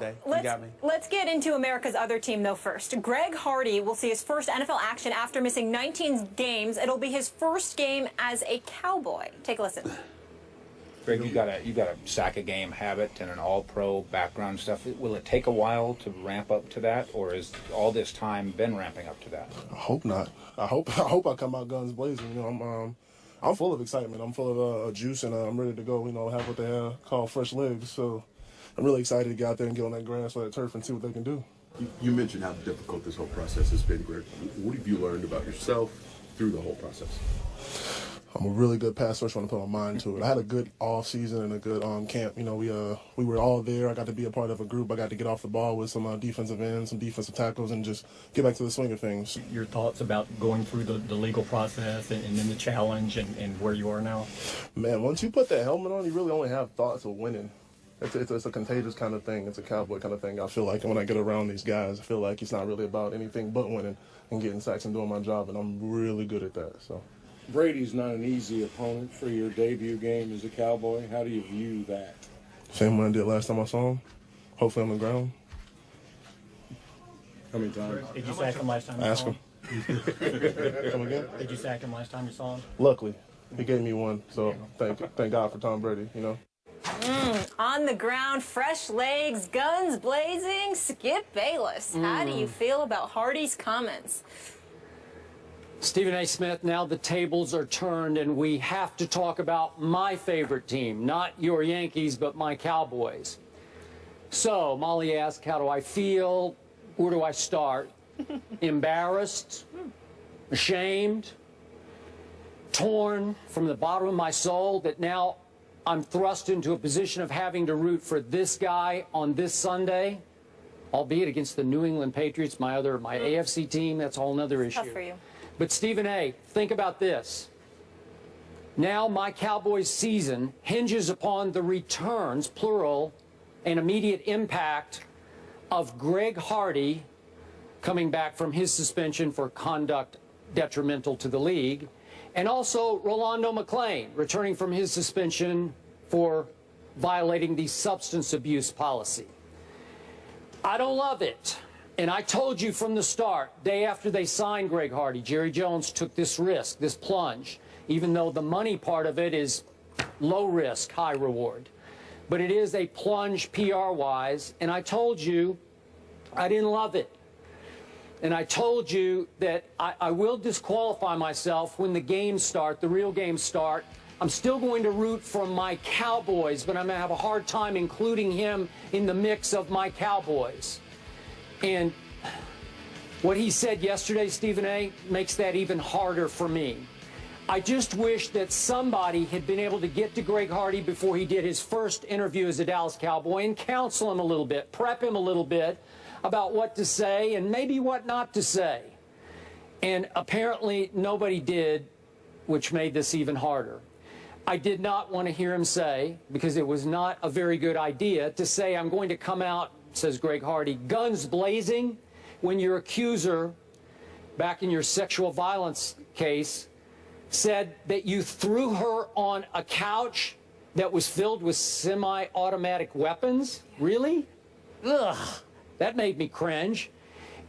today. You got me. Let's get into America's other team, though, first. Greg Hardy will see his first NFL action after missing 19 games. It'll be his first game as a Cowboy. Take a listen. Greg, you got a sack a game habit and an all-pro background stuff. Will it take a while to ramp up to that, or has all this time been ramping up to that? I hope not. I hope I come out guns blazing. You know, I'm full of excitement. I'm full of juice, and I'm ready to go. You know, have what they call fresh legs. So I'm really excited to get out there and get on that grass, or that turf, and see what they can do. You mentioned how difficult this whole process has been, Greg. What have you learned about yourself through the whole process? I'm a really good pass rusher when I put my mind to it. I had a good off season and a good camp. You know, we were all there. I got to be a part of a group. I got to get off the ball with some defensive ends, some defensive tackles, and just get back to the swing of things. Your thoughts about going through the legal process and then the challenge and where you are now? Man, once you put that helmet on, you really only have thoughts of winning. It's a contagious kind of thing. It's a cowboy kind of thing. I feel like when I get around these guys, I feel like it's not really about anything but winning and getting sacks and doing my job, and I'm really good at that. So. Brady's not an easy opponent for your debut game as a Cowboy. How do you view that? Same one I did last time I saw him. Hopefully on the ground. How many times? Did you sack him last time you Ask saw him. him? Come again? Did you sack him last time you saw him? Luckily, he gave me one. So thank God for Tom Brady, you know. On the ground, fresh legs, guns blazing, Skip Bayless. How do you feel about Hardy's comments? Stephen A. Smith, now the tables are turned and we have to talk about my favorite team, not your Yankees, but my Cowboys. So, Molly asked, how do I feel? Where do I start? Embarrassed? Ashamed? Torn from the bottom of my soul that now I'm thrust into a position of having to root for this guy on this Sunday, albeit against the New England Patriots, my AFC team. That's a whole other issue. Tough for you. But Stephen A., think about this. Now my Cowboys season hinges upon the returns, plural, and immediate impact of Greg Hardy coming back from his suspension for conduct detrimental to the league, and also Rolando McClain returning from his suspension for violating the substance abuse policy. I don't love it. And I told you from the start, day after they signed Greg Hardy, Jerry Jones took this risk, this plunge, even though the money part of it is low risk, high reward. But it is a plunge PR-wise, and I told you I didn't love it. And I told you that I will disqualify myself when the games start, the real games start. I'm still going to root for my Cowboys, but I'm going to have a hard time including him in the mix of my Cowboys. And what he said yesterday, Stephen A., makes that even harder for me. I just wish that somebody had been able to get to Greg Hardy before he did his first interview as a Dallas Cowboy and counsel him a little bit, prep him a little bit about what to say and maybe what not to say. And apparently nobody did, which made this even harder. I did not want to hear him say, because it was not a very good idea, to say I'm going to come out, says Greg Hardy, guns blazing, when your accuser, back in your sexual violence case, said that you threw her on a couch that was filled with semi-automatic weapons? Really? Ugh, that made me cringe.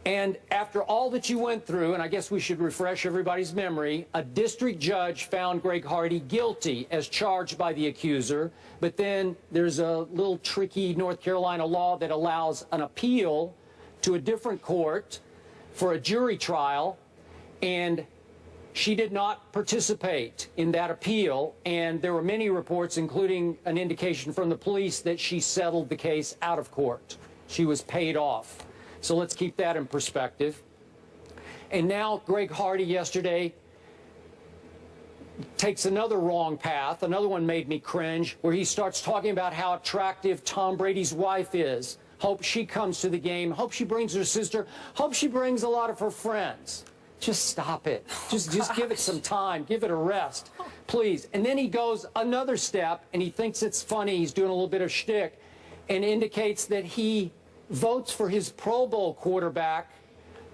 And after all that you went through, and I guess we should refresh everybody's memory, a district judge found Greg Hardy guilty as charged by the accuser, but then there's a little tricky North Carolina law that allows an appeal to a different court for a jury trial, and she did not participate in that appeal, and there were many reports, including an indication from the police, that she settled the case out of court. She was paid off. So let's keep that in perspective. And now Greg Hardy yesterday takes another wrong path. Another one made me cringe, where he starts talking about how attractive Tom Brady's wife is. Hope she comes to the game. Hope she brings her sister. Hope she brings a lot of her friends. Just stop it. Just give it some time. Give it a rest, please. And then he goes another step, and he thinks it's funny. He's doing a little bit of shtick, and indicates that he votes for his Pro Bowl quarterback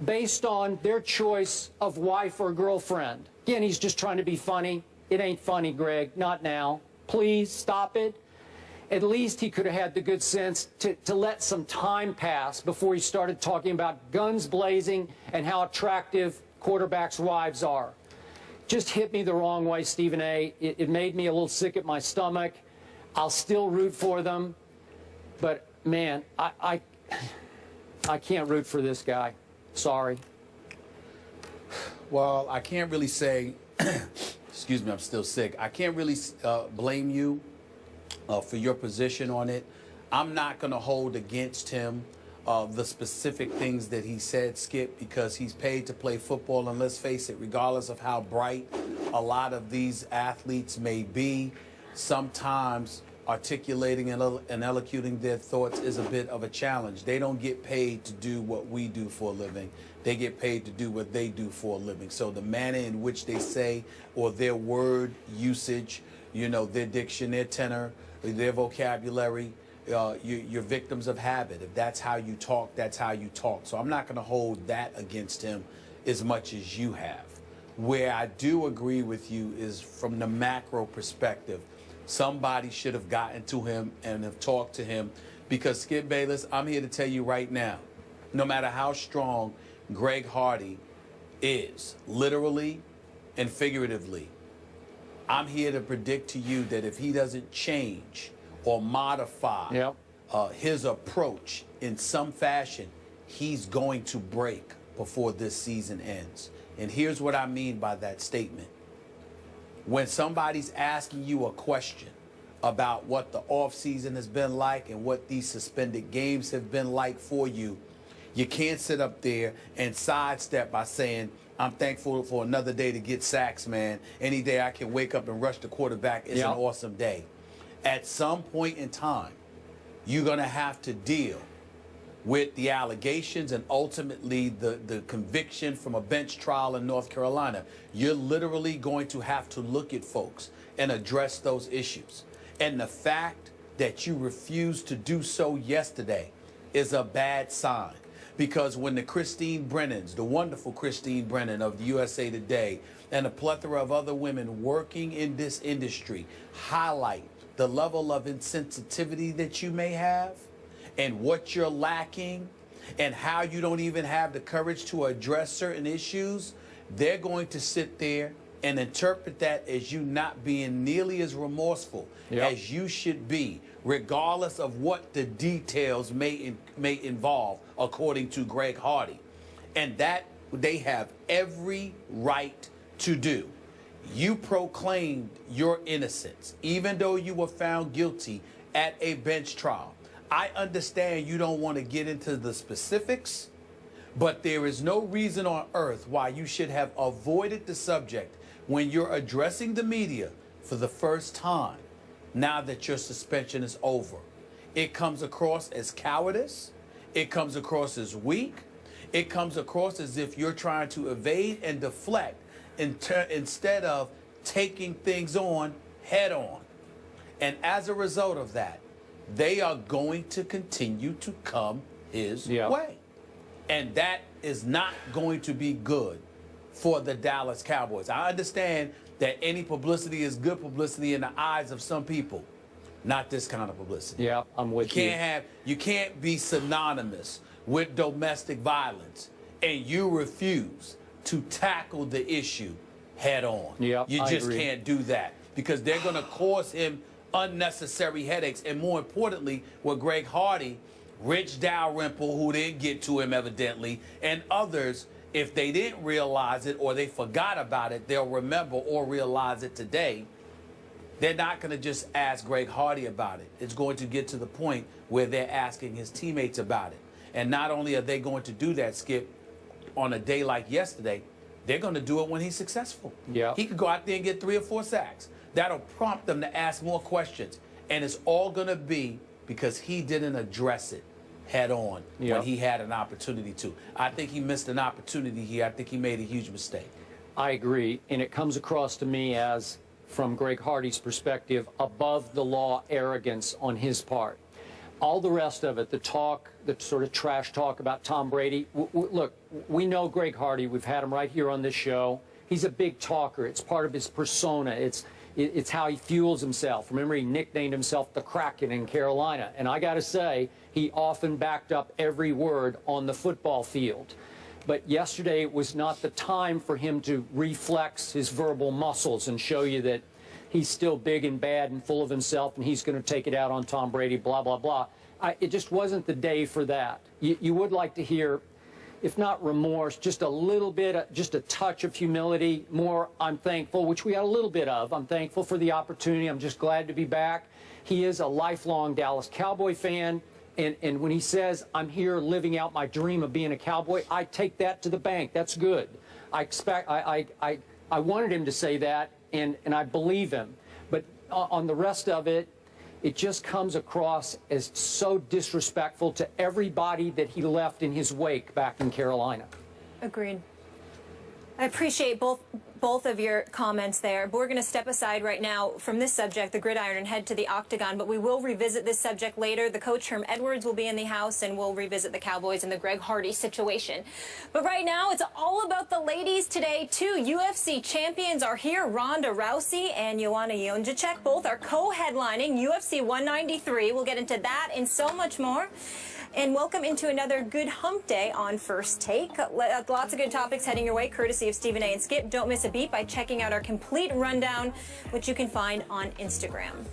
based on their choice of wife or girlfriend. Again, he's just trying to be funny. It ain't funny, Greg. Not now. Please stop it. at least he could have had the good sense to let some time pass before he started talking about guns blazing and how attractive quarterbacks' wives are. Just hit me the wrong way, Stephen A. It made me a little sick at my stomach. I'll still root for them, but man, I can't root for this guy. Sorry. Well, I can't really say, excuse me, I'm still sick. I can't really blame you for your position on it. I'm not going to hold against him the specific things that he said, Skip, because he's paid to play football. And let's face it, regardless of how bright a lot of these athletes may be, sometimes articulating and elocuting their thoughts is a bit of a challenge. They don't get paid to do what we do for a living. They get paid to do what they do for a living. So the manner in which they say, or their word usage, you know, their diction, their tenor, their vocabulary, you're victims of habit. If that's how you talk, that's how you talk. So I'm not going to hold that against him as much as you have. Where I do agree with you is from the macro perspective. Somebody should have gotten to him and have talked to him, because Skip Bayless, I'm here to tell you right now, no matter how strong Greg Hardy is, literally and figuratively, I'm here to predict to you that if he doesn't change or modify his approach in some fashion, he's going to break before this season ends. And here's what I mean by that statement. When somebody's asking you a question about what the offseason has been like and what these suspended games have been like for you, you can't sit up there and sidestep by saying, I'm thankful for another day to get sacks, man. Any day I can wake up and rush the quarterback is an awesome day. At some point in time, you're going to have to deal with the allegations and ultimately the conviction from a bench trial in North Carolina. You're literally going to have to look at folks and address those issues. And the fact that you refused to do so yesterday is a bad sign. Because when the Christine Brennans, the wonderful Christine Brennan of the USA Today, and a plethora of other women working in this industry highlight the level of insensitivity that you may have and what you're lacking and how you don't even have the courage to address certain issues, they're going to sit there and interpret that as you not being nearly as remorseful as you should be, regardless of what the details may involve, according to Greg Hardy. And that they have every right to do. You proclaimed your innocence, even though you were found guilty at a bench trial. I understand you don't want to get into the specifics, but there is no reason on earth why you should have avoided the subject when you're addressing the media for the first time now that your suspension is over. It comes across as cowardice. It comes across as weak. It comes across as if you're trying to evade and deflect instead of taking things on head on. And as a result of that, they are going to continue to come his way. And that is not going to be good for the Dallas Cowboys. I understand that any publicity is good publicity in the eyes of some people. Not this kind of publicity. Yeah, I'm with you. You can't be synonymous with domestic violence and you refuse to tackle the issue head on. Yeah, you just can't do that because they're going to cause him unnecessary headaches. And more importantly, with Greg Hardy, Rich Dalrymple, who didn't get to him evidently, and others, if they didn't realize it or they forgot about it, they'll remember or realize it today. They're not going to just ask Greg Hardy about it. It's going to get to the point where they're asking his teammates about it. And not only are they going to do that, Skip, on a day like yesterday, they're going to do it when he's successful. Yeah. He could go out there and get 3 or 4 sacks. That'll prompt them to ask more questions. And it's all going to be because he didn't address it head on when he had an opportunity to. I think he missed an opportunity here. I think he made a huge mistake. I agree. And it comes across to me as, from Greg Hardy's perspective, above the law arrogance on his part. All the rest of it, the talk, the sort of trash talk about Tom Brady. Look, we know Greg Hardy. We've had him right here on this show. He's a big talker. It's part of his persona. It's how he fuels himself. Remember, he nicknamed himself the Kraken in Carolina. And I got to say, he often backed up every word on the football field. But yesterday was not the time for him to reflex his verbal muscles and show you that he's still big and bad and full of himself and he's going to take it out on Tom Brady, blah, blah, blah. It just wasn't the day for that. You would like to hear, if not remorse, just a little bit, just a touch of humility, more I'm thankful, which we had a little bit of. I'm thankful for the opportunity. I'm just glad to be back. He is a lifelong Dallas Cowboy fan. And when he says, I'm here living out my dream of being a Cowboy, I take that to the bank. That's good. I wanted him to say that, and I believe him. But on the rest of it, it just comes across as so disrespectful to everybody that he left in his wake back in Carolina. Agreed. I appreciate both of your comments there. But we're going to step aside right now from this subject, the gridiron, and head to the octagon. But we will revisit this subject later. The coach, Herm Edwards, will be in the house, and we'll revisit the Cowboys and the Greg Hardy situation. But right now, it's all about the ladies today, too. UFC champions are here. Ronda Rousey and Joanna Jędrzejczyk both are co-headlining UFC 193. We'll get into that and so much more. And welcome into another good hump day on First Take. Lots of good topics heading your way, courtesy of Stephen A. and Skip. Don't miss a beat by checking out our complete rundown, which you can find on Instagram.